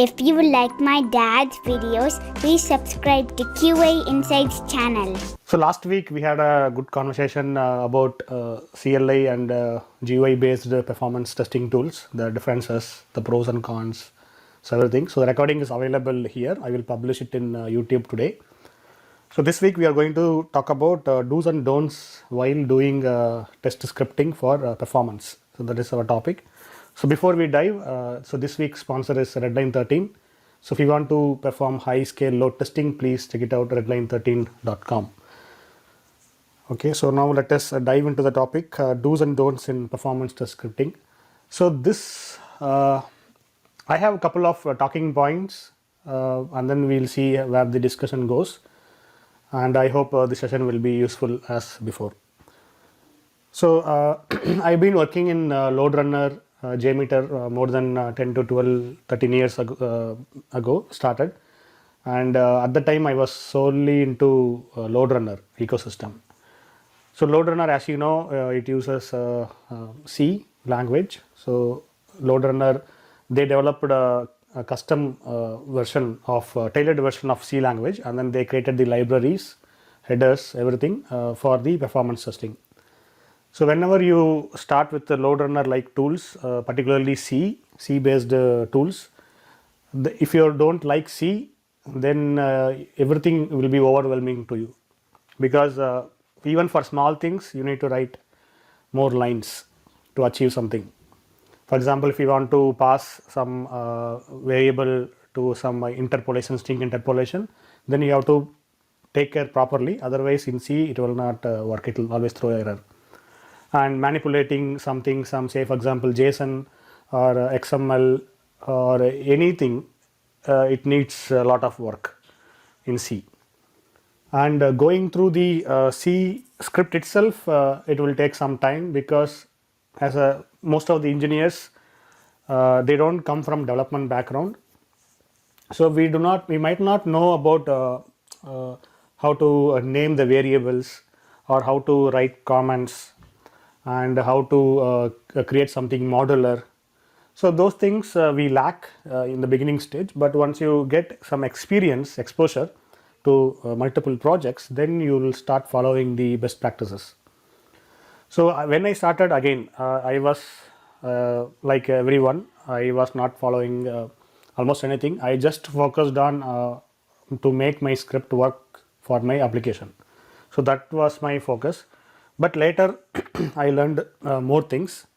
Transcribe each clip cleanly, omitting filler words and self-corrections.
If you like my dad's videos, please subscribe to QA Insights channel. So last week we had a good conversation about CLI and GUI based performance testing tools, the differences, the pros and cons, so everything. So the recording is available here. I will publish it in YouTube today. So this week we are going to talk about do's and don'ts while doing test scripting for performance. So that is our topic. So before we dive, so this week's sponsor is Redline 13. So if you want to perform high scale load testing, please check it out, redline13.com. Okay, so now let us dive into the topic, do's and don'ts in performance test scripting. So this, I have a couple of talking points and then we'll see where the discussion goes. And I hope the session will be useful as before. So I've been working in load runner, JMeter more than 10 to 12, 13 years ago started. And at the time I was solely into load runner ecosystem. So load runner, as you know, it uses C language. So load runner, they developed a custom version of tailored version of C language, and then they created the libraries, headers, everything for the performance testing. So whenever you start with the load runner like tools, particularly C based tools, if you don't like C, then everything will be overwhelming to you, because even for small things you need to write more lines to achieve something. For example, if you want to pass some variable to some interpolation, string interpolation, then you have to take care properly, otherwise in C it will not work, it will always throw error. And manipulating something, say for example JSON or XML or anything, it needs a lot of work in C. And going through the C script itself, it will take some time, because as most of the engineers, they don't come from development background. So we might not know about how to name the variables, or how to write comments, and how to create something modular. So those things we lack in the beginning stage, but once you get some exposure to multiple projects, then you will start following the best practices. So when I started, again, I was like everyone, I was not following almost anything. I just focused on to make my script work for my application. So that was my focus. But later I learned more things,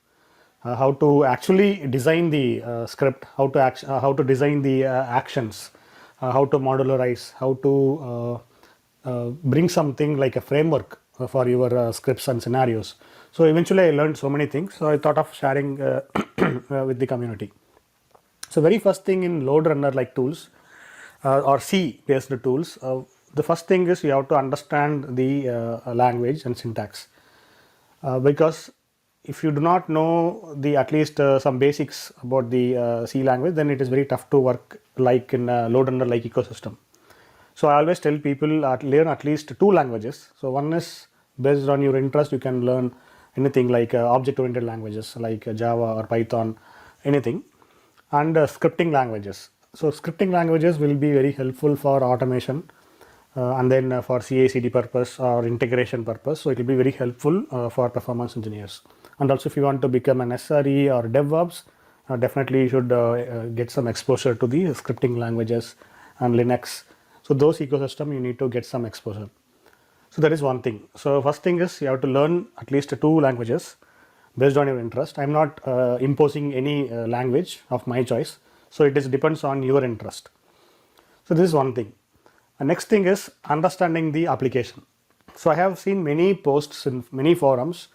how to actually design the script, how to design the actions, how to modularize, how to bring something like a framework for your scripts and scenarios. So eventually I learned so many things, so I thought of sharing with the community. So very first thing in load runner like tools or C based tools, the first thing is you have to understand the language and syntax, because if you do not know the at least some basics about the C language, then it is very tough to work like in a load runner like ecosystem. So I always tell people learn at least two languages. So one is based on your interest, you can learn anything like object oriented languages like Java or Python, anything, and scripting languages. So scripting languages will be very helpful for automation, and then for CI/CD purpose or integration purpose. So it will be very helpful for performance engineers. And also if you want to become an SRE or DevOps, definitely you should get some exposure to the scripting languages and Linux. So those ecosystem you need to get some exposure. So that is one thing. So first thing is you have to learn at least two languages based on your interest. I'm not imposing any language of my choice. So it depends on your interest. So this is one thing. The next thing is understanding the application. So I have seen many posts in many forums.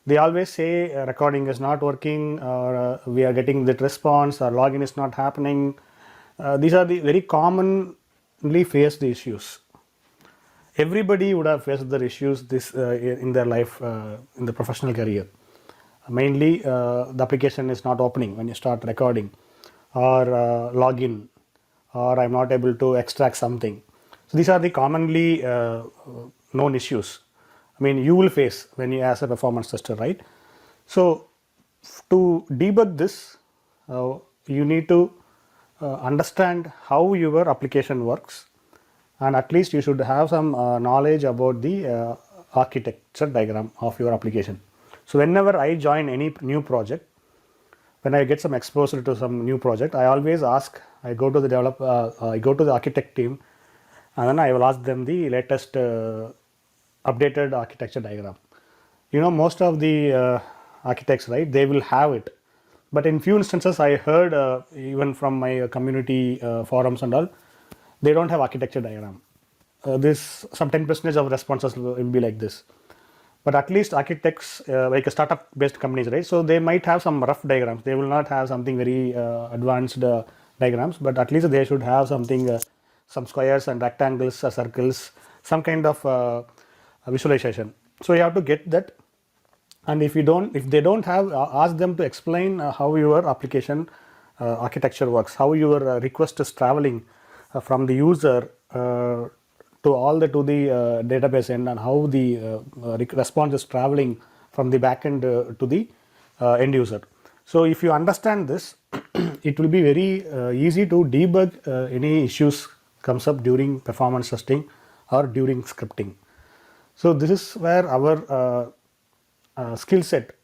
They always say recording is not working, or we are getting that response, or login is not happening. These are the very commonly faced issues. Everybody would have faced their issues in their life, in the professional career. Mainly the application is not opening when you start recording, or login, or I'm not able to extract something. So these are the commonly known issues. I mean, you will face when you as a performance tester, right? So to debug this, you need to understand how your application works, and at least you should have some knowledge about the architecture diagram of your application. So whenever I join any new project, when I get some exposure to some new project, I always ask, I go to the architect team, and then I will ask them the latest updated architecture diagram. Most of the architects, right, they will have it, but in few instances I heard even from my community forums and all, they don't have architecture diagram. This some 10% of responses will be like this. But at least architects, like a startup based companies, right, so they might have some rough diagrams. They will not have something very advanced diagrams, but at least they should have something, some squares and rectangles, circles, some kind of visualization. So you have to get that. And if they don't have, ask them to explain how your application architecture works, how your request is traveling from the user to the database end, and how the response is traveling from the backend to the end user. So if you understand this, it will be very easy to debug any issues comes up during performance testing or during scripting. So this is where our skill set,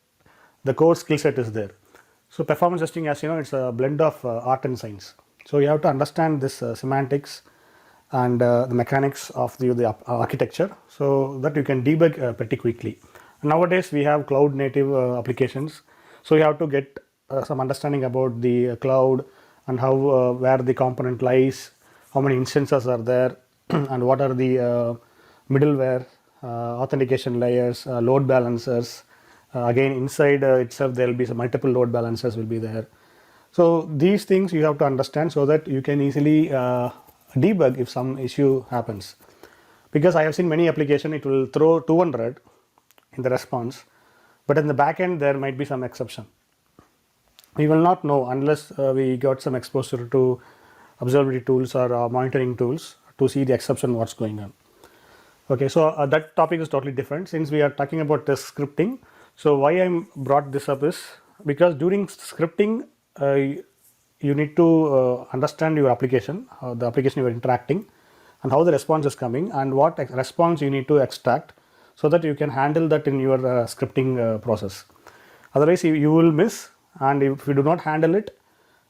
the core skill set is there. So performance testing, as you know, it's a blend of art and science. So you have to understand this semantics and the mechanics of the architecture, so that you can debug pretty quickly. Nowadays we have cloud native applications, so you have to get some understanding about the cloud and how where the component lies, how many instances are there, and what are the middleware, authentication layers, load balancers. Again, inside itself there will be some multiple load balancers will be there. So these things you have to understand so that you can easily debug if some issue happens. Because I have seen many applications, it will throw 200 in the response, but in the back end there might be some exception. We will not know unless we got some exposure to observability tools or monitoring tools to see the exception what's going on. Okay, so that topic is totally different since we are talking about test scripting. So why I brought this up is because during scripting you need to understand your application, how the application you are interacting, and how the response is coming, and what response you need to extract, so that you can handle that in your scripting process. Otherwise you will miss, and if you do not handle it,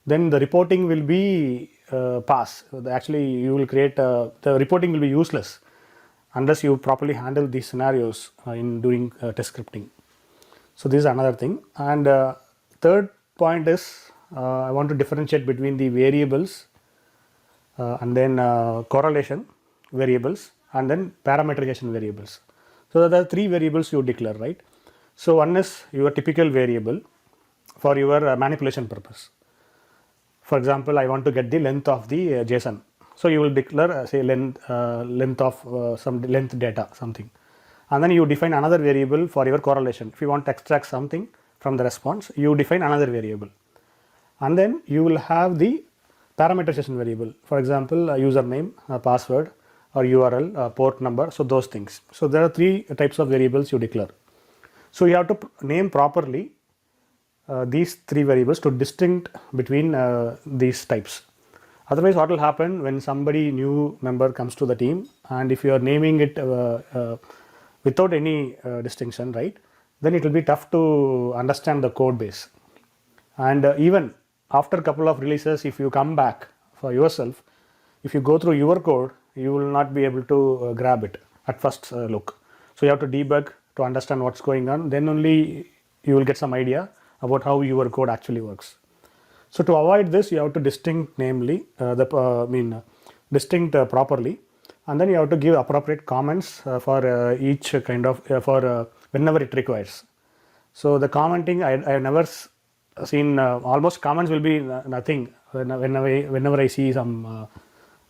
then the reporting will be pass. Actually you will create the reporting will be useless unless you properly handle these scenarios in doing test scripting. So this is another thing. And third point is I want to differentiate between the variables and then correlation variables and then parameterization variables. So there are three variables you declare, right? So one is your typical variable for your manipulation purpose. For example, I want to get the length of the JSON. So you will declare say length of some length data something, and then you define another variable for your correlation. If you want to extract something from the response, you define another variable, and then you will have the parameterization variable. For example, username, password, or URL, port number. So those things. So there are three types of variables you declare. So you have to name properly these three variables to distinct between these types. Otherwise, what will happen when somebody new member comes to the team, and if you are naming it without any distinction, right, then it will be tough to understand the code base. And even after a couple of releases, if you come back for yourself, if you go through your code, you will not be able to grab it at first look. So you have to debug to understand what's going on, then only you will get some idea about how your code actually works. So to avoid this, you have to distinct distinct properly, and then you have to give appropriate comments for each kind of whenever it requires. So the commenting, I have never seen almost comments will be nothing whenever I see some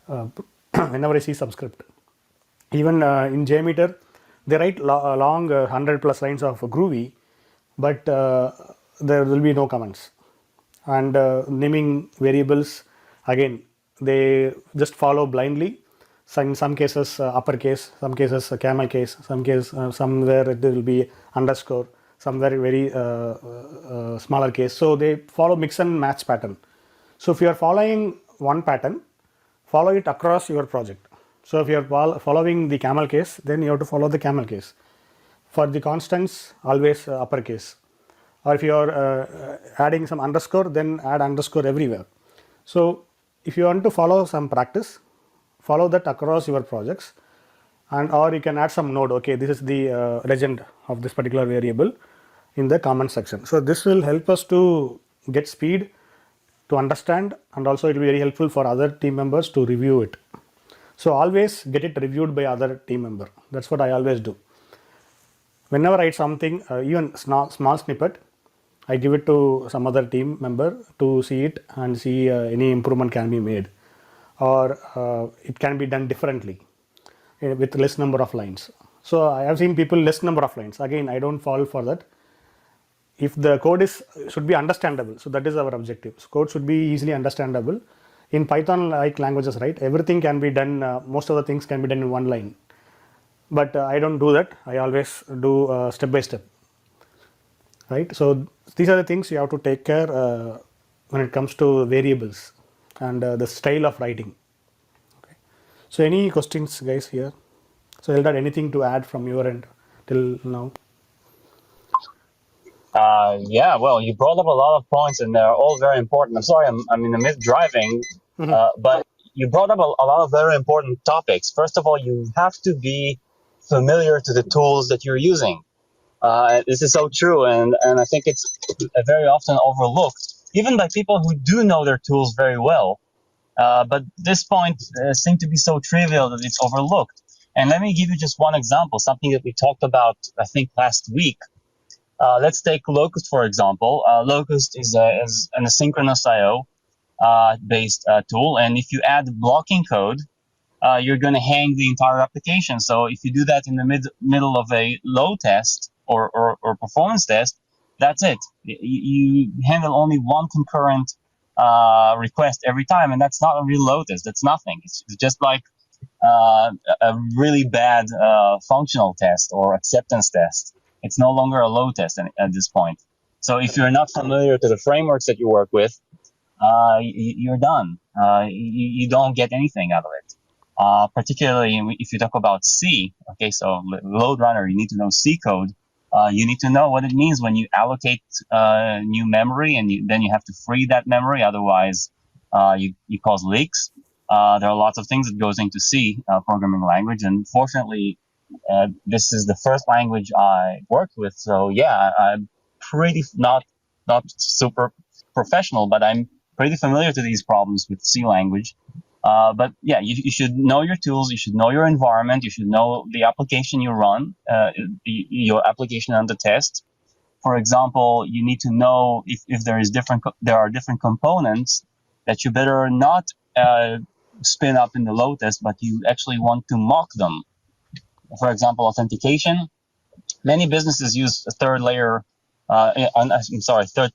whenever I see some script. Even in JMeter, they write long 100 plus lines of Groovy, but there will be no comments. And naming variables, again, they just follow blindly. So in some cases uppercase, some cases camel case, some case somewhere there will be underscore, somewhere very smaller case. So they follow mix and match pattern. So if you are following one pattern, follow it across your project. So if you are following the camel case, then you have to follow the camel case. For the constants, always uppercase. Or if you are adding some underscore, then add underscore everywhere. So if you want to follow some practice, follow that across your projects, and or you can add some node. Okay, this is the legend of this particular variable in the comment section. So this will help us to get speed to understand, and also it will be very helpful for other team members to review it. So always get it reviewed by other team member. That's what I always do. Whenever I write something, even small snippet, I give it to some other team member to see it and see any improvement can be made, or it can be done differently with less number of lines. So I have seen people less number of lines. Again, I don't fall for that. If the code should be understandable, so that is our objective. So code should be easily understandable. In Python like languages, right, everything can be done, most of the things can be done in one line, but I don't do that. I always do step by step, right? So these are the things you have to take care when it comes to variables and the style of writing. Okay. So any questions, guys, here? So Eldad, anything to add from your end till now? Yeah, well, you brought up a lot of points, and they're all very important. I'm sorry, I'm in the mid driving, but you brought up a lot of very important topics. First of all, you have to be familiar to the tools that you're using. This is so true, and I think it's very often overlooked, even by people who do know their tools very well. But this point seems to be so trivial that it's overlooked. And let me give you just one example, something that we talked about, I think, last week. Let's take Locust, for example. Locust is an asynchronous I/O based tool, and if you add blocking code, you're going to hang the entire application. So if you do that in the middle of a load test or performance test, that's it. You handle only one concurrent request every time, and that's not a real load test. That's nothing. It's just like a really bad functional test or acceptance test. It's no longer a load test at this point. So if you're not familiar to the frameworks that you work with, you're done. You don't get anything out of it. Particularly if you talk about C. Okay, so load runner, you need to know C code. You need to know what it means when you allocate new memory, and then you have to free that memory. Otherwise, you cause leaks. There are lots of things that goes into C programming language, and fortunately, this is the first language I worked with. So yeah, I'm pretty not super professional, but I'm pretty familiar to these problems with C language. But yeah, you should know your tools, you should know your environment, you should know the application you run, your application under test. For example, you need to know if there are different components that you better not spin up in the load test, but you actually want to mock them. For example, authentication. Many businesses use a third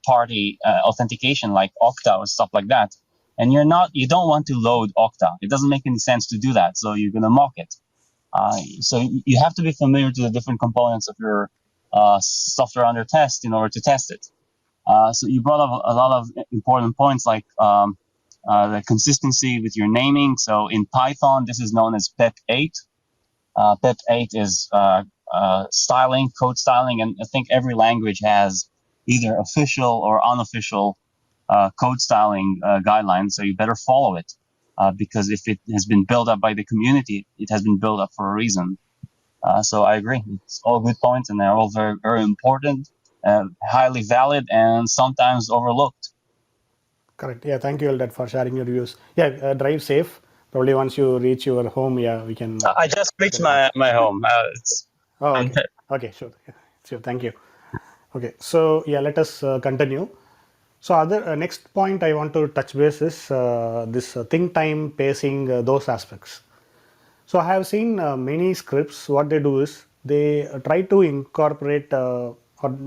party authentication like Okta or stuff like that. And you don't want to load Okta. It doesn't make any sense to do that. So you're going to mock it. So you have to be familiar to the different components of your software under test in order to test it. So you brought up a lot of important points like the consistency with your naming. So in Python, this is known as PEP8. PEP8 is styling, code styling, and I think every language has either official or unofficial code styling guidelines, so you better follow it because if it has been built up by the community, it has been built up for a reason. So I agree. It's all good points, and they're all very, very important, highly valid, and sometimes overlooked. Correct. Yeah, thank you, Eldad, for sharing your views. Yeah, drive safe. Probably once you reach your home, yeah, we can. I just reached my home. Oh, okay. Okay, sure. Yeah, sure. Thank you. Okay, so yeah, let us continue. So other next point I want to touch base is this think time, pacing, those aspects. So I have seen many scripts. What they do is they try to incorporate or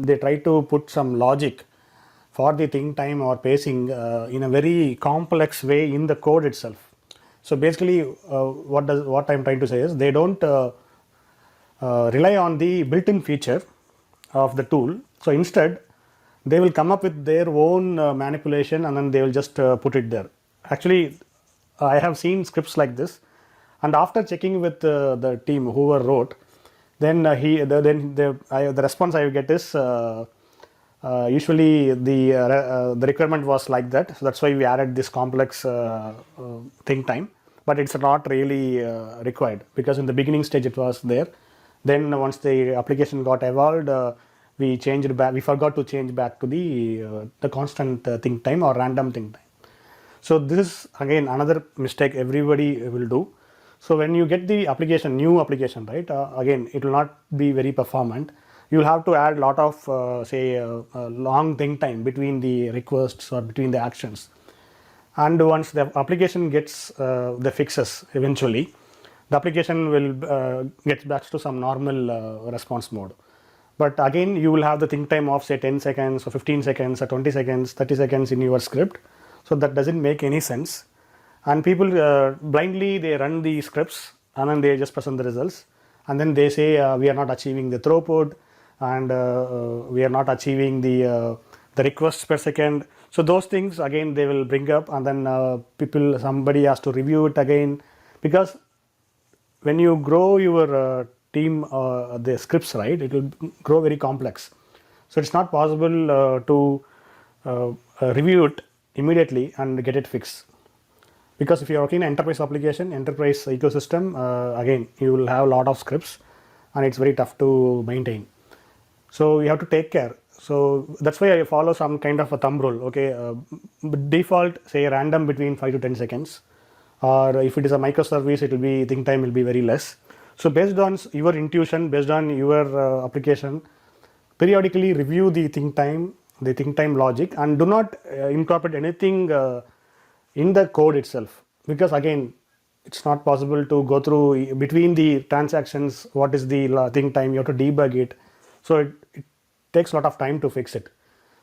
they try to put some logic for the think time or pacing in a very complex way in the code itself. So basically, what I'm trying to say is they don't rely on the built-in feature of the tool. So instead, they will come up with their own manipulation and then they will just put it there. Actually, I have seen scripts like this, and after checking with the team whoever wrote, then the response I get is usually the requirement was like that, so that's why we added this complex think time, but it's not really required, because in the beginning stage it was there. Then once the application got evolved, we changed back. We forgot to change back to the constant think time or random think time. So this is again another mistake everybody will do. So when you get the application, new application, right? Again, it will not be very performant. You will have to add a lot of long think time between the requests or between the actions. And once the application gets the fixes eventually, the application will get back to some normal response mode. But again, you will have the think time of say 10 seconds or 15 seconds or 20 seconds, 30 seconds in your script. So that doesn't make any sense. And people blindly, they run the scripts and then they just present the results. And then they say we are not achieving the throughput, and we are not achieving the requests per second. So those things again they will bring up, and then somebody has to review it again, because when you grow your team the scripts, right, it will grow very complex. So it's not possible to review it immediately and get it fixed, because if you're working in enterprise application, enterprise ecosystem, again you will have a lot of scripts and it's very tough to maintain. So you have to take care. So that's why I follow some kind of a thumb rule. Okay, default say random between 5 to 10 seconds, or if it is a microservice, it will be think time will be very less. So based on your intuition, based on your application, periodically review the think time logic, and do not incorporate anything in the code itself, because again it's not possible to go through between the transactions what is the think time. You have to debug it, so it takes a lot of time to fix it.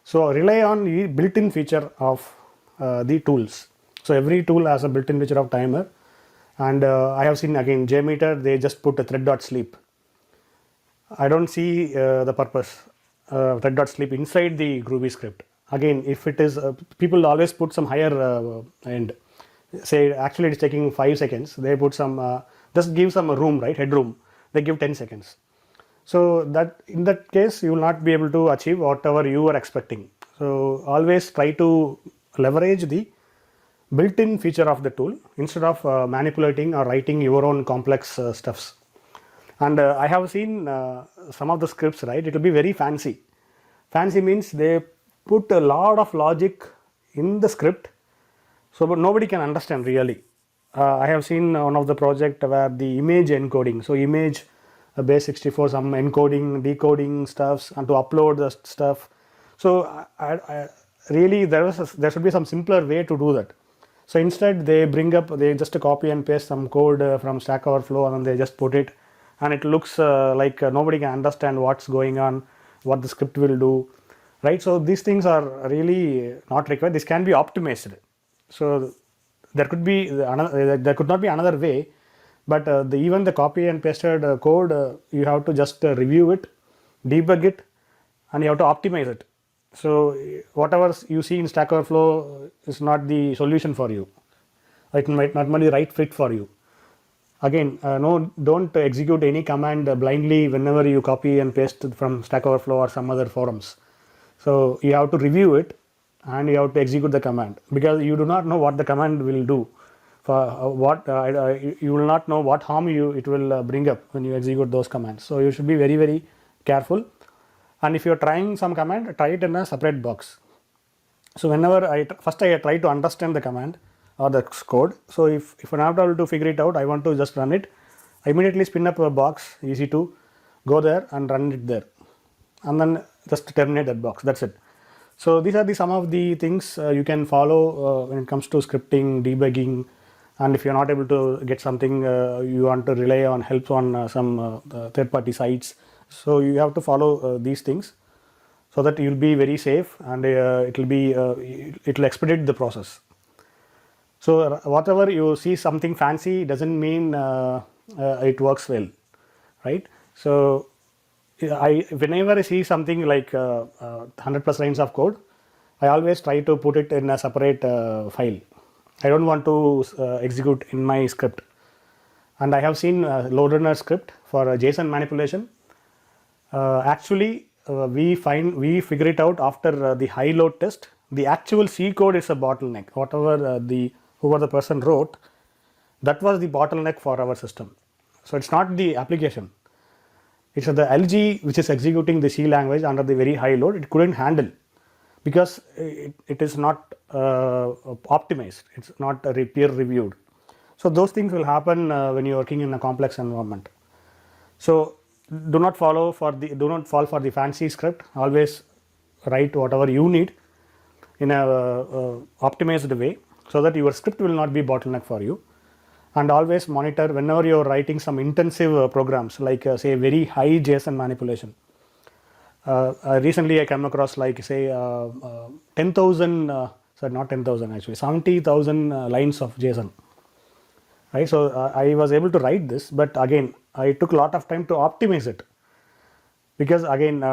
So rely on the built-in feature of the tools. So every tool has a built-in feature of timer, and I have seen again JMeter, they just put a thread.sleep. I don't see the purpose thread.sleep inside the Groovy script. Again, if it is, people always put some higher end. Say actually it's taking 5 seconds. They put some, just give some room, right? Headroom. They give 10 seconds. So that in that case, you will not be able to achieve whatever you are expecting. So always try to leverage the built-in feature of the tool instead of manipulating or writing your own complex stuffs. And I have seen some of the scripts, right? It will be very fancy. Fancy means they put a lot of logic in the script, so but nobody can understand really. I have seen one of the project where the image encoding, so image base 64, some encoding, decoding stuffs, and to upload the stuff. So really there should be some simpler way to do that. So instead they just copy and paste some code from Stack Overflow, and then they just put it, and it looks like nobody can understand what's going on, what the script will do, right? So these things are really not required. This can be optimized. So there could not be another way, but even the copy and pasted code, you have to just review it, debug it, and you have to optimize it. So whatever you see in Stack Overflow is not the solution for you. It might not be the right fit for you. Again, don't execute any command blindly whenever you copy and paste from Stack Overflow or some other forums. So you have to review it and you have to execute the command, because you do not know what the command will do. You will not know what harm it will bring up when you execute those commands. So you should be very, very careful. And if you are trying some command, try it in a separate box. So whenever I try to understand the command or the code. So if I'm not able to figure it out, I want to just run it. I immediately spin up a box, easy to go there and run it there, and then just terminate that box. That's it. So these are some of the things you can follow when it comes to scripting, debugging, and if you're not able to get something, you want to rely on help on some third-party sites. So you have to follow these things so that you'll be very safe, and it will expedite the process. So whatever you see something fancy doesn't mean it works well, right? So whenever I see something like 100 plus lines of code, I always try to put it in a separate file. I don't want to execute in my script. And I have seen load runner script for JSON manipulation. Actually, we figure it out after the high load test. The actual C code is a bottleneck. Whatever whoever the person wrote, that was the bottleneck for our system. So it's not the application. It's the LG which is executing the C language under the very high load. It couldn't handle because it is not optimized. It's not peer reviewed. So those things will happen when you're working in a complex environment. So do not fall for the fancy script. Always write whatever you need in a optimized way so that your script will not be bottleneck for you. And always monitor whenever you're writing some intensive programs like say very high JSON manipulation. Recently I came across like say 10,000 sorry, not 10,000, actually 70,000 lines of JSON, right? So I was able to write this, but again I took a lot of time to optimize it, because again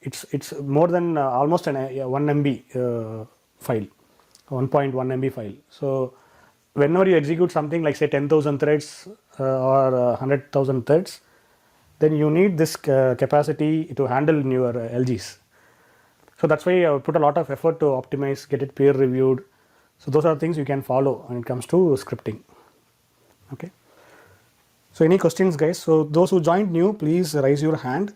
it's more than almost an 1 MB file, 1.1 MB file. So whenever you execute something like say 10,000 threads or 100,000 threads, then you need this capacity to handle in your LGs. So that's why I put a lot of effort to optimize, get it peer reviewed. So those are things you can follow when it comes to scripting. Okay. So any questions, guys? So those who joined new, please raise your hand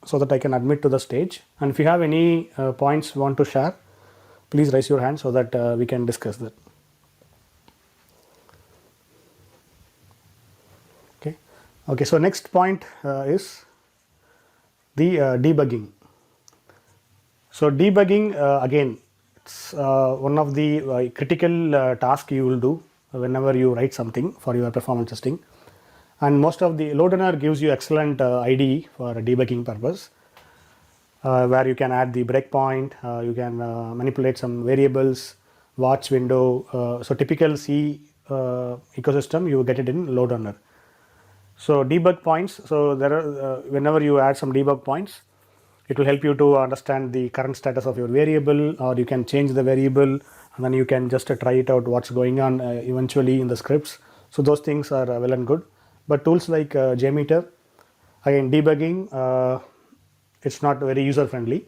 so that I can admit to the stage. And if you have any points you want to share, please raise your hand so that we can discuss that. Okay. Okay. So next point is the debugging. So debugging again, it's one of the critical task you will do whenever you write something for your performance testing. And most of the load runner gives you excellent IDE for debugging purpose, where you can add the breakpoint, you can manipulate some variables, watch window. So typical C ecosystem, you get it in load runner. So debug points. So there are whenever you add some debug points, it will help you to understand the current status of your variable, or you can change the variable and then you can just try it out what's going on eventually in the scripts. So those things are well and good. But tools like JMeter, again debugging, it's not very user friendly.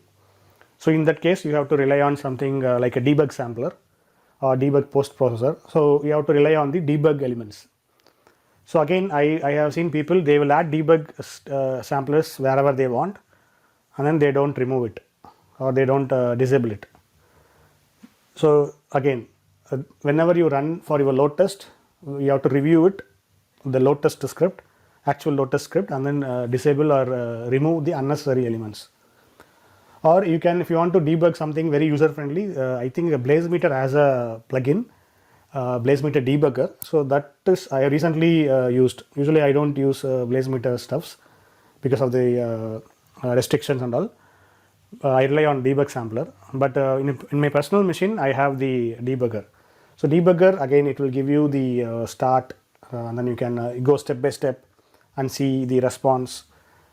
So in that case, you have to rely on something like a debug sampler or debug post processor. So you have to rely on the debug elements. So again, I have seen people, they will add debug samplers wherever they want, and then they don't remove it or they don't disable it. So again, whenever you run for your load test, you have to review it, the load test script, actual load test script, and then disable or remove the unnecessary elements. Or you can, if you want to debug something very user friendly, I think BlazeMeter has a plugin, BlazeMeter debugger. So that is I recently used. Usually I don't use BlazeMeter stuffs because of the restrictions and all. I rely on debug sampler, but in my personal machine I have the debugger. So debugger, again, it will give you the start, and then you can go step by step and see the response.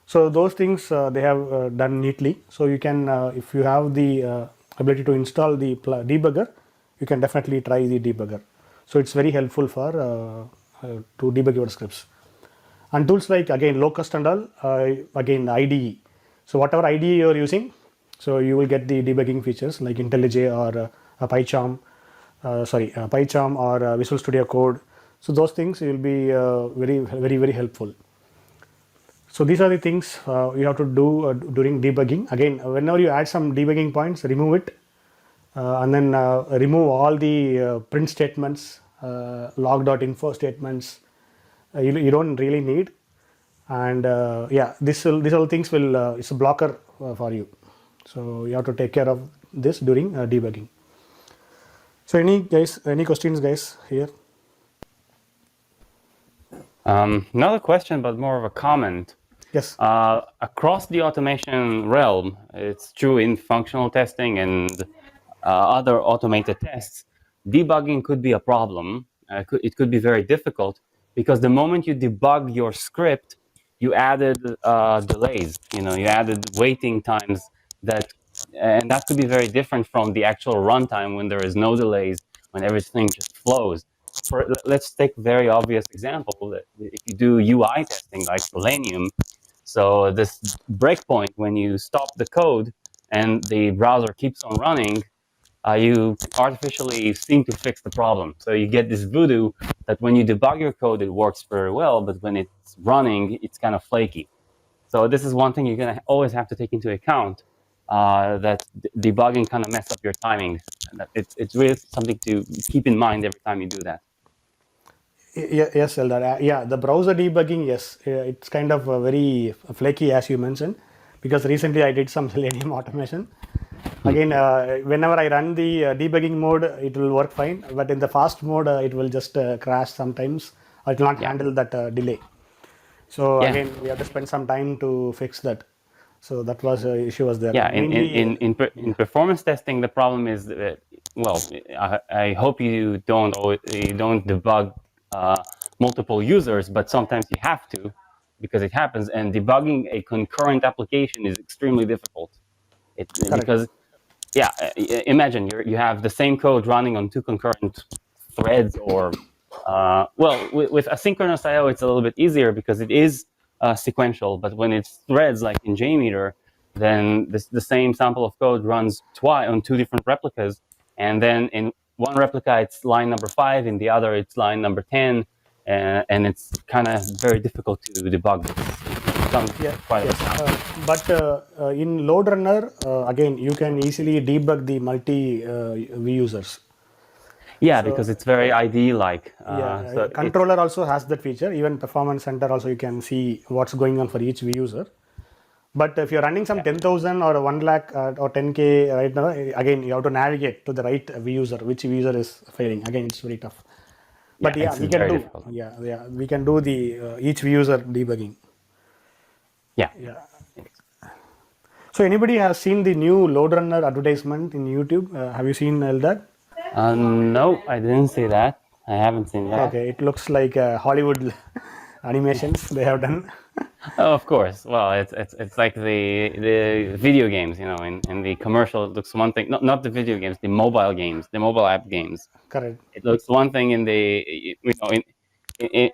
So those things they have done neatly. So you can, if you have the ability to install the debugger, you can definitely try the debugger. So it's very helpful for to debug your scripts. And tools like again Locust and all, again IDE. So whatever IDE you are using, so you will get the debugging features like IntelliJ or PyCharm, PyCharm or Visual Studio Code. So those things will be very helpful. So these are the things you have to do during debugging. Again, whenever you add some debugging points, remove it, and then remove all the print statements, log.info statements. You don't really need, and yeah, these all things will it's a blocker for you. So you have to take care of this during debugging. So any questions, guys, here? Not a question, but more of a comment. Yes. Across the automation realm, it's true in functional testing and other automated tests, debugging could be a problem. It could be very difficult because the moment you debug your script, you added delays. You added waiting times and that could be very different from the actual runtime when there is no delays when everything just flows. Let's take a very obvious example. That if you do UI testing like Selenium, so this breakpoint when you stop the code and the browser keeps on running, you artificially seem to fix the problem. So you get this voodoo that when you debug your code, it works very well, but when it's running, it's kind of flaky. So this is one thing you're going to always have to take into account, that debugging kind of mess up your timing. And it's really something to keep in mind every time you do that. Yes, Eldar. Yeah, the browser debugging, yes, it's kind of very flaky as you mentioned, because recently I did some Selenium automation. Again, whenever I run the debugging mode, it will work fine, but in the fast mode, it will just crash sometimes, or it will not handle that delay. So again, we have to spend some time to fix that. So that was issue was there. Yeah, Mainly, in performance testing, the problem is that, well, I hope you don't debug multiple users, but sometimes you have to because it happens. And debugging a concurrent application is extremely difficult. Because yeah, imagine you have the same code running on two concurrent threads, or well, with asynchronous I/O, it's a little bit easier because it is sequential. But when it's threads, like in JMeter, then the same sample of code runs twice on two different replicas, and then in one replica it's line number 5, in the other it's line number 10, and it's kind of very difficult to debug this. but in load runner, again, you can easily debug the multi view users. Yeah, because it's very ID-like. So controller also has that feature. Even performance center also, you can see what's going on for each view user. But if you're running some 10,000 or 1 lakh or 10K right now, again, you have to navigate to the right view user, which view user is failing. Again, it's very tough. But we can do. Difficult. We can do the each view user debugging. Yeah. So anybody has seen the new load runner advertisement in YouTube? Have you seen that? No, I didn't see that. I haven't seen that. Okay, it looks like Hollywood animations they have done. Oh, of course. Well, it's like the video games, in the commercial it looks one thing. Not the video games, the mobile games, the mobile app games. Correct. It looks one thing in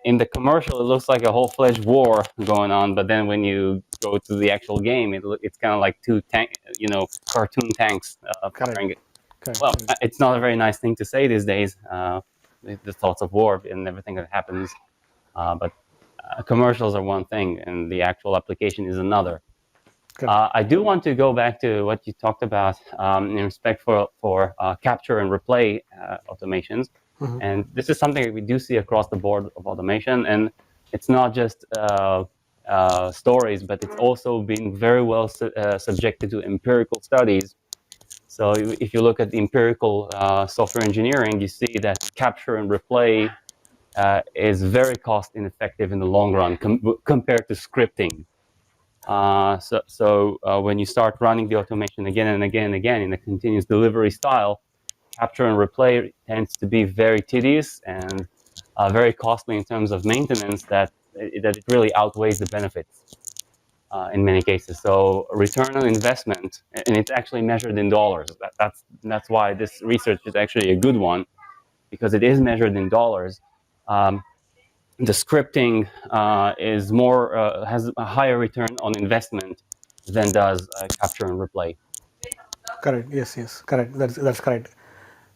in the commercial, it looks like a whole-fledged war going on. But then when you go to the actual game, it's kind of like two cartoon tanks firing it. Well, it's not a very nice thing to say these days. The thoughts of war and everything that happens, but commercials are one thing, and the actual application is another. I do want to go back to what you talked about in respect for capture and replay automations. Mm-hmm. And this is something that we do see across the board of automation. And it's not just stories, but it's also being very well subjected to empirical studies. So if you look at the empirical software engineering, you see that capture and replay is very cost ineffective in the long run compared to scripting. So when you start running the automation again and again and again in a continuous delivery style, capture and replay tends to be very tedious and very costly in terms of maintenance, that it really outweighs the benefits in many cases. So return on investment, and it's actually measured in dollars. That's why this research is actually a good one, because it is measured in dollars. The scripting is more has a higher return on investment than does capture and replay. Correct. Yes. Correct. That's correct.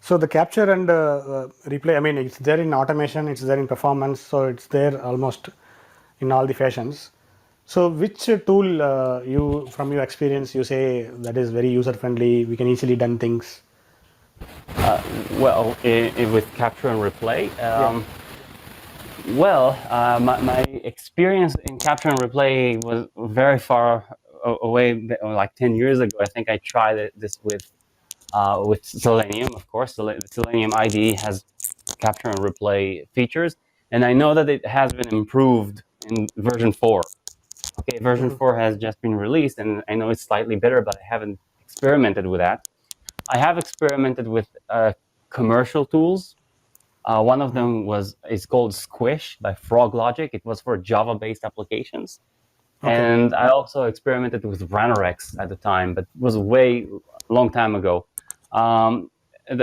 So the capture and replay, I mean, it's there in automation, it's there in performance, so it's there almost in all the fashions. So which tool you, from your experience, you say that is very user friendly, we can easily done things? Well, with capture and replay, well, my experience in capture and replay was very far away, like 10 years ago. I think I tried this with Selenium, of course. The Selenium IDE has capture and replay features, and I know that it has been improved in version 4. Okay, version 4 has just been released, and I know it's slightly better, but I haven't experimented with that. I have experimented with commercial tools. One of them is called Squish by Frog Logic. It was for Java-based applications. Okay. And I also experimented with Ranorex at the time, but it was a long time ago.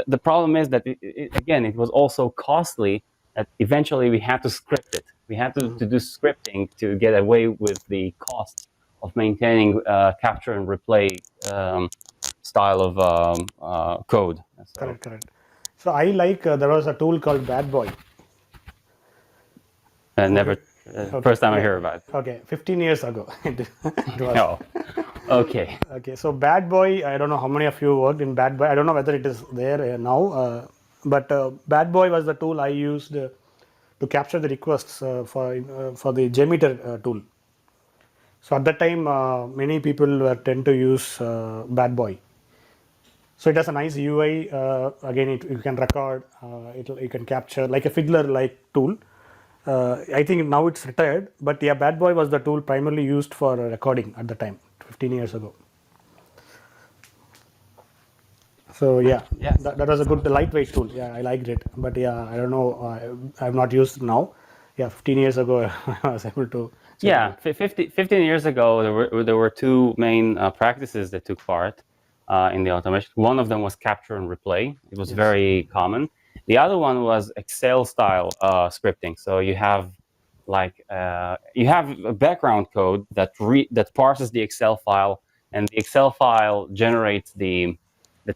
the problem is that it was also costly. That eventually we had to script it. We had to do scripting to get away with the cost of maintaining capture and replay style of code. So, Correct. So I like there was a tool called Bad Boy. never. First time I hear about it. Okay, 15 years ago it was. Oh, okay. Okay, so Bad Boy, I don't know how many of you worked in Bad Boy. I don't know whether it is there now, but Bad Boy was the tool I used to capture the requests for the JMeter tool. So at that time, many people were tend to use Bad Boy. So it has a nice UI. Again, you can record. You can capture like a Fiddler-like tool. I think now it's retired, but yeah, Bad Boy was the tool primarily used for recording at the time, 15 years ago. So yeah, Yes. that was a good lightweight tool. Yeah, I liked it. But yeah, I don't know. I've not used it now. Yeah, 15 years ago, I was able to. Yeah, 15 years ago, there were two main practices that took part in the automation. One of them was capture and replay. It was very common. The other one was Excel style scripting. So you have a background code that parses the Excel file, and the Excel file generates the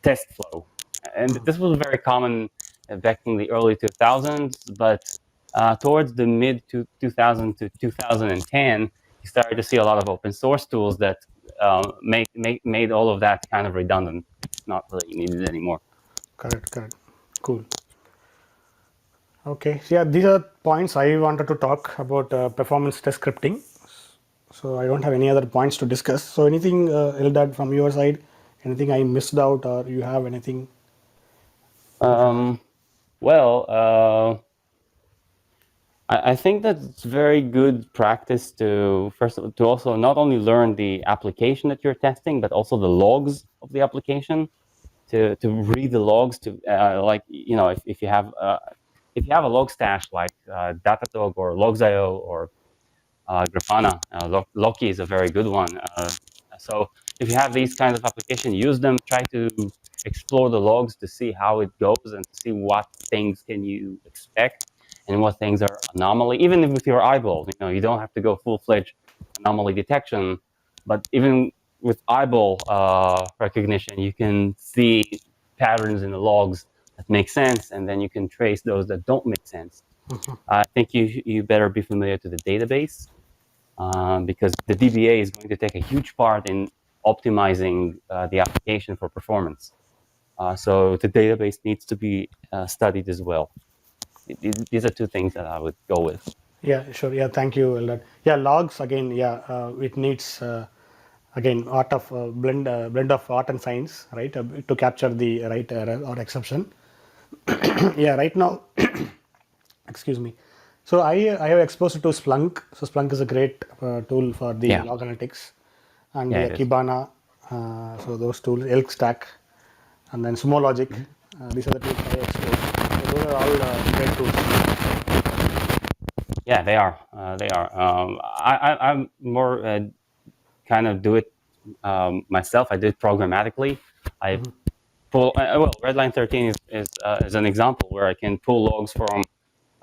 test flow. And this was very common back in the early 2000s, but towards the mid 2000 to 2010, you started to see a lot of open source tools that made all of that kind of redundant. It's not really needed anymore. Correct. Cool. Okay, so yeah, these are points I wanted to talk about performance test scripting. So I don't have any other points to discuss. So anything, Eldad, from your side, anything I missed out, or you have anything? I think that it's very good practice to also not only learn the application that you're testing, but also the logs of the application. To read the logs, to if you have a log stash like Datadog or Logs.io or Grafana, Loki is a very good one. So if you have these kinds of applications, use them. Try to explore the logs to see how it goes and to see what things can you expect and what things are anomaly. Even with your eyeball, you don't have to go full-fledged anomaly detection, but even with eyeball recognition, you can see patterns in the logs that make sense, and then you can trace those that don't make sense. I think you better be familiar to the database because the DBA is going to take a huge part in optimizing the application for performance. So the database needs to be studied as well. These are two things that I would go with. Yeah, sure. Yeah, thank you, Eldad. Yeah, logs again. Yeah, it needs again blend of art and science, right, to capture the right error or exception. Yeah, right now, excuse me. So I have exposed to Splunk. So Splunk is a great tool for the log analytics, and Kibana. So those tools, Elk Stack, and then Sumo Logic. These are the tools I exposed. So those are all great tools. Yeah, they are. I'm more kind of do it myself. I do it programmatically. I pull. Redline 13 is an example where I can pull logs from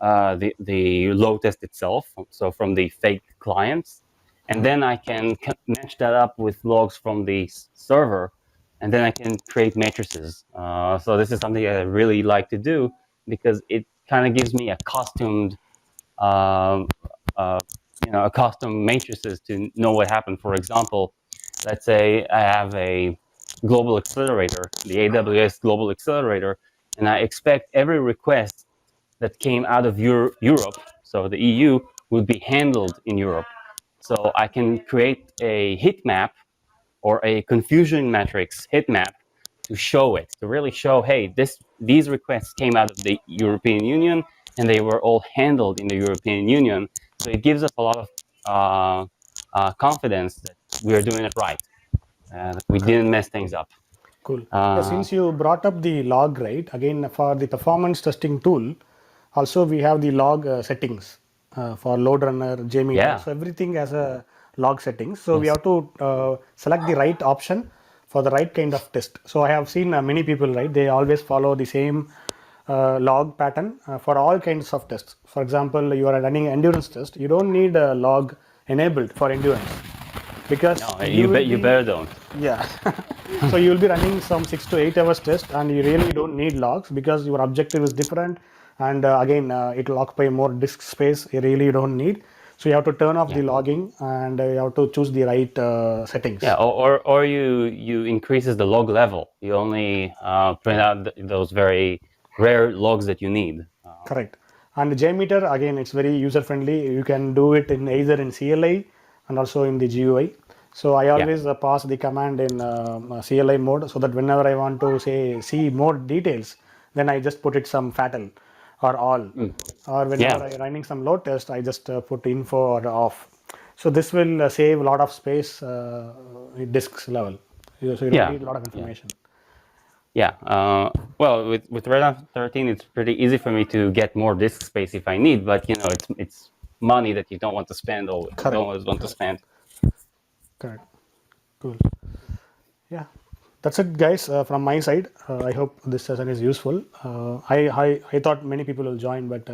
the load test itself, so from the fake clients, and then I can match that up with logs from the server, and then I can create matrices. So this is something I really like to do because it kind of gives me a costumed, a custom matrices to know what happened. For example, let's say I have a global accelerator, the AWS global accelerator, and I expect every request that came out of Europe, so the EU, would be handled in Europe. So I can create a heat map or a confusion matrix heat map to show it, to really show, hey, these requests came out of the European Union and they were all handled in the European Union. So it gives us a lot of confidence that we are doing it right, that we didn't mess things up. Cool. Yeah, since you brought up the log, right? Again, for the performance testing tool, also we have the log settings for load runner, JMeter. Yeah. So everything has a log settings. So we have to select the right option for the right kind of test. So I have seen many people, right? They always follow the same log pattern for all kinds of tests. For example, you are running endurance test. You don't need a log enabled for endurance because No, you will you be, better don't. yeah. So you will be running some 6 to 8 hours test, and you really don't need logs because your objective is different. And again, it will occupy more disk space. You really don't need. So you have to turn off the logging, and you have to choose the right settings. Yeah, or you increases the log level. You only print out those very rare logs that you need. Correct. And JMeter, again, it's very user friendly. You can do it in either in CLI and also in the GUI. So I always pass the command in CLI mode, so that whenever I want to say see more details, then I just put it some fatal or all. Or whenever I'm running some load test, I just put info or off. So this will save a lot of space disks level. So you don't need a lot of information. Well, with Red Hat 13, it's pretty easy for me to get more disk space if I need, but it's money that you don't want to spend or Correct. don't always want to spend. Correct. Cool. Yeah, that's it, guys. From my side, I hope this session is useful. I thought many people will join, but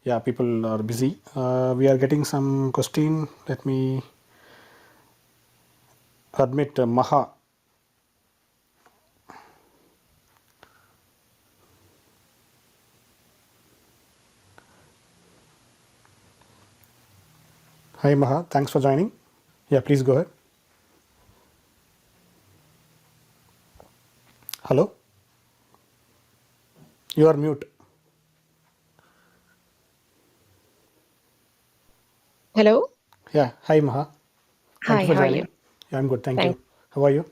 yeah, people are busy. We are getting some question. Let me admit Maha. Hi Maha, thanks for joining. Yeah, please go ahead. Hello, you are mute. Hello. Yeah, hi Maha. Thank Hi, you for how are joining. you? Yeah, I'm good. Thank Thanks. you. How are you?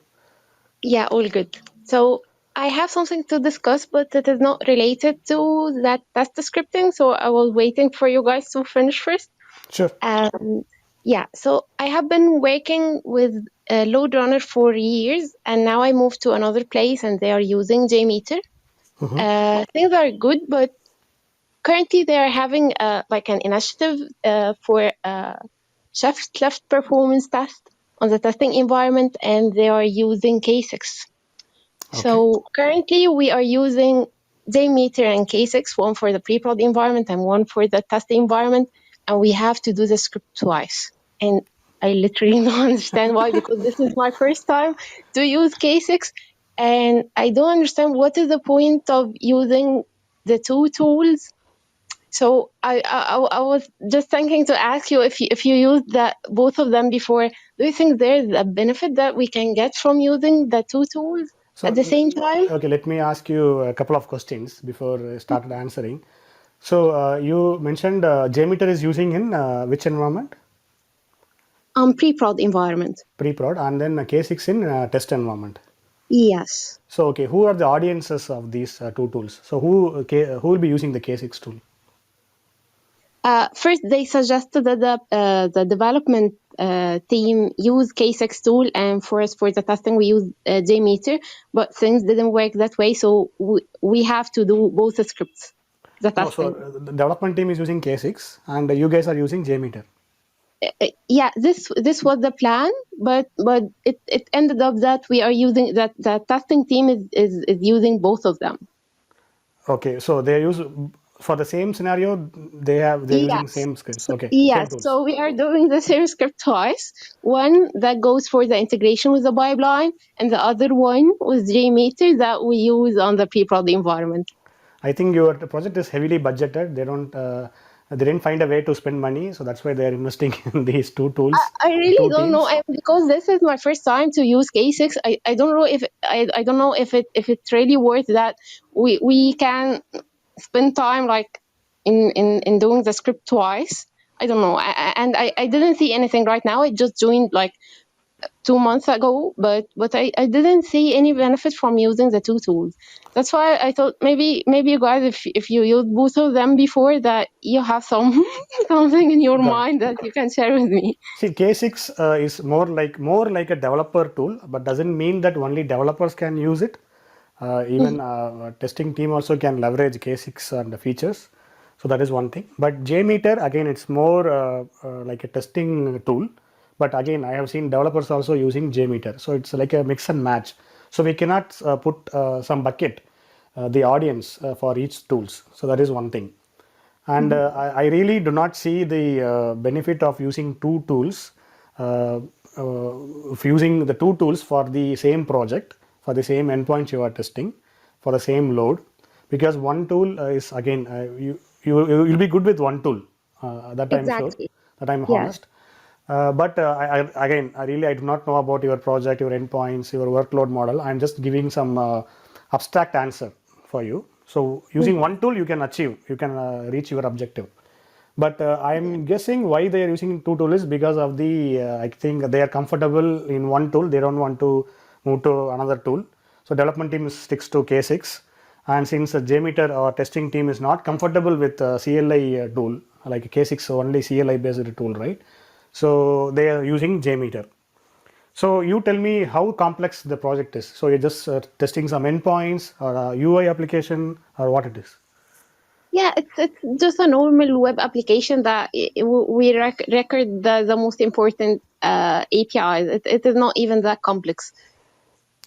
Yeah, all good. So I have something to discuss, but it is not related to that test scripting. So I was waiting for you guys to finish first. Sure. Yeah, so I have been working with Load Runner for years, and now I moved to another place, and they are using JMeter. Things are good, but currently they are having like an initiative for shift left performance test on the testing environment, and they are using K6. So currently we are using JMeter and K6, one for the pre-prod environment and one for the test environment, and we have to do the script twice. And I literally don't understand why, because this is my first time to use K6, and I don't understand what is the point of using the two tools. So I was just thinking to ask you if you used that both of them before. Do you think there's a benefit that we can get from using the two tools So, at the same time? okay, let me ask you a couple of questions before I started answering. So, you mentioned JMeter is using in which environment? Pre-prod environment. Pre-prod, and then K6 in test environment. Yes. So, okay, who are the audiences of these two tools? So, who will be using the K6 tool? First, they suggested that the development team use K6 tool, and for us for the testing we use JMeter. But things didn't work that way, so we have to do both the scripts. The No, so testing. the development team is using K6, and you guys are using JMeter. Yeah, this was the plan, but it ended up that we are using that the testing team is using both of them. Okay, so they use for the same scenario. They're using Yes. same scripts. Okay, same Yes, tools. so we are doing the same script twice. One that goes for the integration with the pipeline, and the other one with JMeter that we use on the pre-prod environment. I think your project is heavily budgeted. They didn't find a way to spend money, so that's why they're investing in these two tools, I really two don't know, teams. and because this is my first time to use K6, I don't know if I don't know if it's really worth that we can spend time like in doing the script twice. I don't know, I didn't see anything right now. I just joined like 2 months ago, but I didn't see any benefit from using the two tools. That's why I thought maybe you guys, if you used both of them before, that you have some something in your Got it. mind that you can share with me. See, K6 is more like a developer tool, but doesn't mean that only developers can use it. Even testing team also can leverage K6 and the features. So that is one thing. But JMeter, again, it's more like a testing tool, But again, I have seen developers also using JMeter. So it's like a mix and match. So we cannot put some bucket, the audience for each tools. So that is one thing. And I really do not see the benefit of using two tools, of using the two tools for the same project, for the same endpoints you are testing, for the same load, because one tool is again, you'll be good with one tool, that I'm sure, Exactly. that I'm Yeah. honest. But again, I do not know about your project, your endpoints, your workload model. I'm just giving some abstract answer for you. So using one tool, you can achieve, you can reach your objective. But I'm guessing why they are using two tools is because of the, I think they are comfortable in one tool. They don't want to move to another tool. So development team sticks to K6. And since the JMeter or testing team is not comfortable with CLI tool, like K6 only CLI based tool, right? So they are using JMeter. So you tell me how complex the project is. So you're just testing some endpoints or a UI application or what it is? Yeah, it's just a normal web application that we record the most important APIs. It is not even that complex.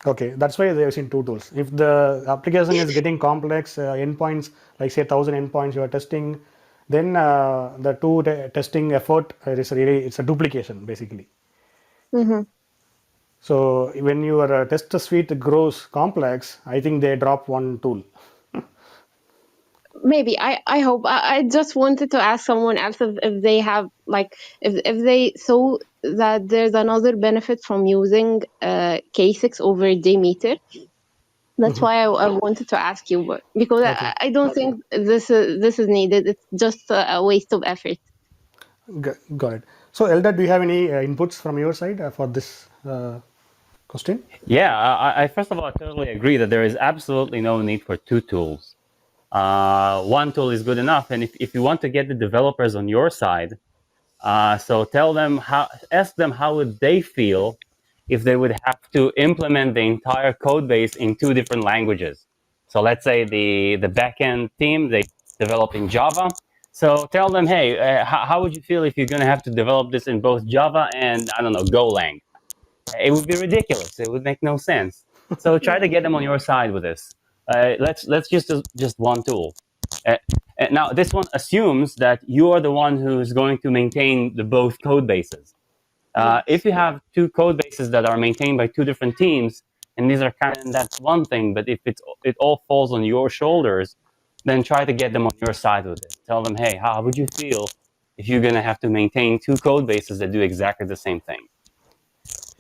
Okay, that's why they're using two tools. If the application is getting complex, endpoints, like say 1,000 endpoints you are testing, then the two testing effort is really, it's a duplication basically. Hmm. So when your test suite grows complex, I think they drop one tool. Maybe I hope I just wanted to ask someone else if they have like if they saw that there's another benefit from using K6 over JMeter. That's why I wanted to ask you, but because Okay, I don't think this is needed. It's just a waste of effort. got it. So Eldad, do you have any inputs from your side for this question? Yeah, I first of all, I totally agree that there is absolutely no need for two tools. One tool is good enough, and if you want to get the developers on your side, so ask them how would they feel if they would have to implement the entire code base in two different languages. So let's say the backend team, they develop in Java. So tell them, hey, how would you feel if you're going to have to develop this in both Java and, I don't know, Golang? It would be ridiculous. It would make no sense. So try Yeah. to get them on your side with this. Let's just one tool. Now this one assumes that you are the one who's going to maintain the both code bases. If Yes. you have two code bases that are maintained by two different teams, and these are kind of, that's one thing. But if it all falls on your shoulders, then try to get them on your side with it. Tell them, hey, how would you feel if you're gonna have to maintain two code bases that do exactly the same thing?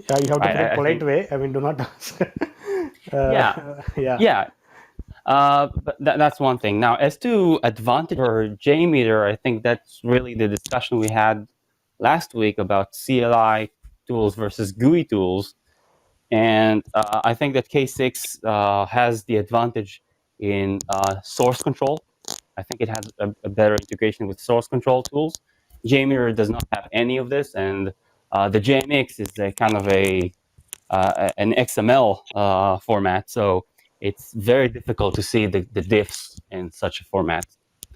Yeah, you have to Right? put it I polite think, way. I mean, do not ask. yeah, Yeah. yeah. But that's one thing. Now, as to advantage for JMeter, I think that's really the discussion we had last week about CLI tools versus GUI tools. And I think that K6 has the advantage in source control. I think it has a better integration with source control tools. JMeter does not have any of this, and the JMX is a kind of an XML format, so it's very difficult to see the diffs in such a format.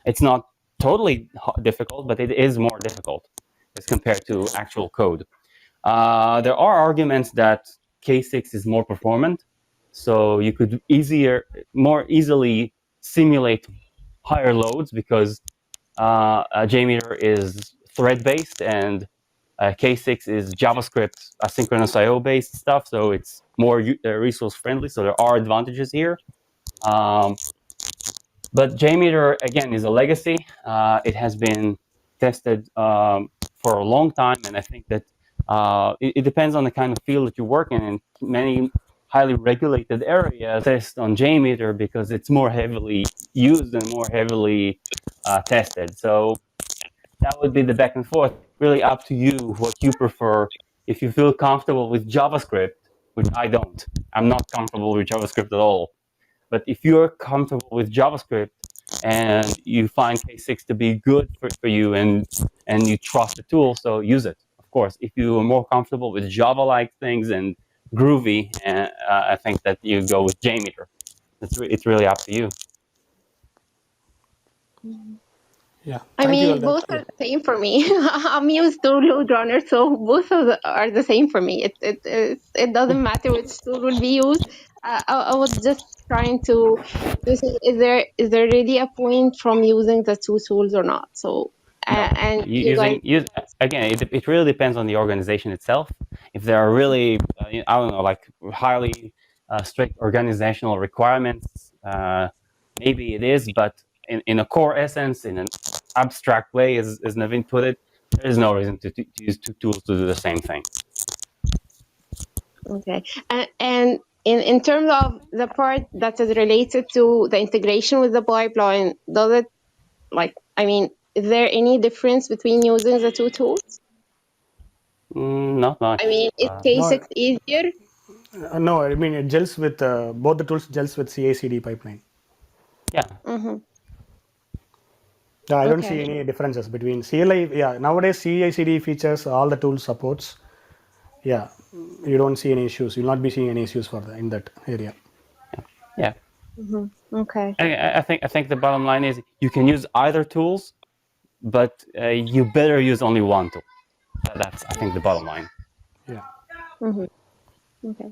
It's not totally difficult, but it is more difficult as compared to actual code. There are arguments that K6 is more performant, so you could more easily simulate higher loads because JMeter is thread based and K6 is JavaScript asynchronous IO based stuff, so it's more resource friendly. So there are advantages here. Um, but JMeter again is a legacy. It has been tested for a long time, and I think that it depends on the kind of field that you work in. In many highly regulated areas, test on JMeter because it's more heavily used and more heavily tested. So that would be the back and forth. Really up to you what you prefer. If you feel comfortable with JavaScript, which I don't, I'm not comfortable with JavaScript at all. But if you're comfortable with JavaScript and you find K6 to be good for you and you trust the tool, so use it. Of course, if you are more comfortable with Java-like things and Groovy, I think that you go with JMeter. It's really up to you. Yeah. I Thank you, mean, Eldad. both Yeah. are the same for me. I'm used to load runner, so both are the same for me. It doesn't matter which tool will be used. I was just trying to see is there really a point from using the two tools or not? So No, and you guys, again, it really depends on the organization itself. If there are really, I don't know, like highly strict organizational requirements, maybe it is. But in a core essence, in an abstract way, as Naveen put it, there is no reason to use two tools to do the same thing. okay, and in terms of the part that is related to the integration with the pipeline, does it I mean, is there any difference between using the two tools? Not much. I mean, is No, K6 easier? no, I mean, it gels with both the tools gels with CI/CD pipeline. Yeah. Mm-hmm. Yeah, I don't see Okay. any differences between CLI. Yeah, nowadays CI/CD features all the tool supports. Yeah, you don't see any issues. You'll not be seeing any issues for in that area. Yeah. Mm-hmm. Okay. I think the bottom line is you can use either tools, but you better use only one tool. That's, I think, the bottom line. Yeah. Mm-hmm. Okay.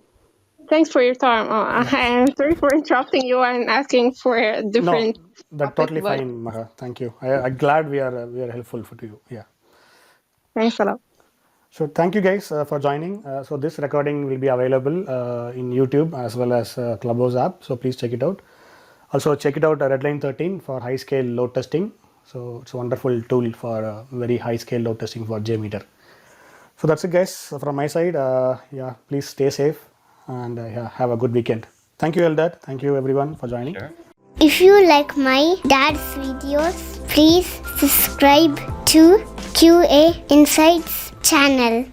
Thanks for your time. Yeah. I'm sorry for interrupting you and asking for a No, different that's topic, totally but fine, Maha. Thank you. I'm glad we are helpful to you. Yeah. thanks a lot. So thank you guys for joining. So this recording will be available in YouTube as well as Clubhouse app. So please check it out. Also check it out Redline 13 for high scale load testing. So it's a wonderful tool for very high scale load testing for JMeter. So that's it, guys. So from my side, yeah, please stay safe and yeah, have a good weekend. Thank you, Eldad. Thank you, everyone, for joining. Sure. If you like my dad's videos, please subscribe to QA Insights channel.